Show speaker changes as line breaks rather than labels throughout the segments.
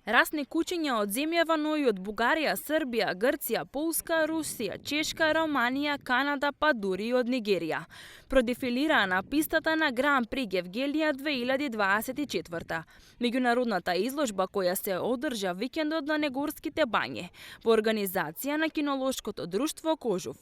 Расни куќиња од земјава, но и од Бугарија, Србија, Грција, Полска, Русија, Чешка, Романија, Канада, па дури и од Нигерија. Продефилираа на пистата на Гран При Гевгелија 2024. Меѓународната изложба која се одржа викендот на Негорските бањи во организација на кинолошкото друштво Кожув.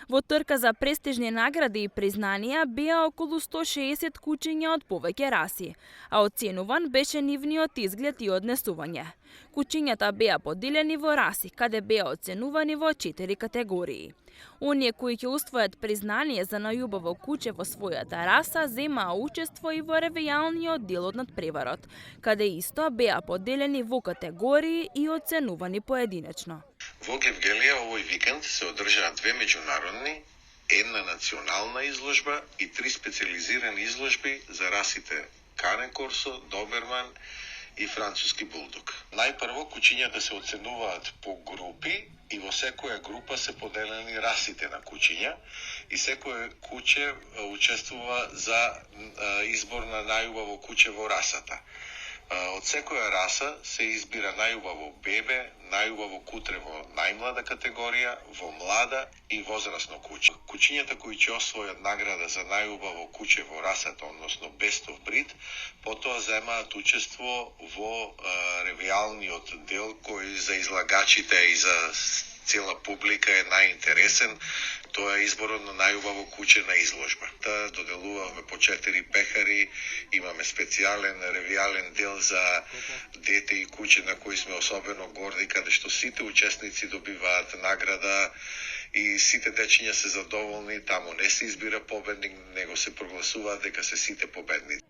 Во трка за престижни награди и признанија беа околу 160 куќиња од повеќе раси, а оценуван беше нивниот изглед и однесување. Куќињата беа поделени во раси, каде беа оценувани во 4 категории. Оние кои ќе усвојат признание за најубаво куќе во својата раса земаа учество и во ревијалниот дел од надпреварот, каде исто беа поделени во категории и оценувани поединечно.
Во Гевгелија овој викенд се одржаа 2 меѓународни, една национална изложба и 3 специализирани изложби за расите Канен Корсо, Доберман и француски булдог. Најпрво куќињата се оценуваат по групи и во секоја група се поделени расите на куќиња и секое куќе учествува за избор на најубаво куќе во расата. Од секоја раса се избира најубаво бебе, најубаво кутре во најмлада категорија, во млада и возрасно куќе. Куќињата кои ќе освојат награда за најубаво куќе во расата, односно Best of Breed, потоа земаат учество во ревијалниот дел кој за излагачите и за цела публика е најинтересен. Тоа е изборот на најубаво куќе на изложба. Доделуваме по 4 пехари, имаме специјален ревијален дел за дете и куќе на кои сме особено горди, каде што сите учесници добиваат награда и сите дечиња се задоволни, таму не се избира победник, него се прогласуваат дека се сите победници.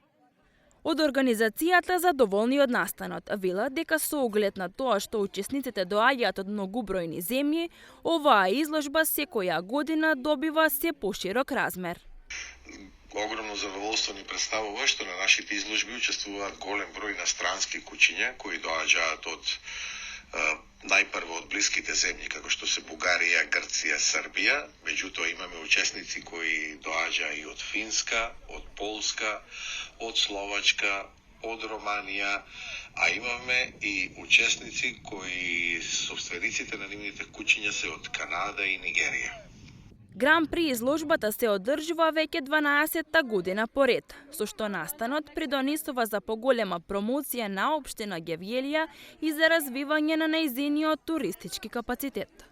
Од организацијата задоволни од настанот, велат дека со оглед на тоа што учесниците доаѓаат од многубројни земји, оваа изложба секоја година добива се поширок размер.
Огромно задоволство ни представува што на нашите изложби учествуваат голем број инострански куќиња кои доаѓаат од најпрво од блиските земји, како што се Бугарија, Грција, Србија, меѓутоа имаме учесници кои доаѓаа и од Финска, од Полска, од Словачка, од Романија, а имаме и учесници кои собствениците на нивните куќиња се од Канада и Нигерија.
Гран При изложбата се одржува веќе 12-та година поред, со што настанот придонесува за поголема промоција на општина Гевгелија и за развивање на нејзиниот туристички капацитет.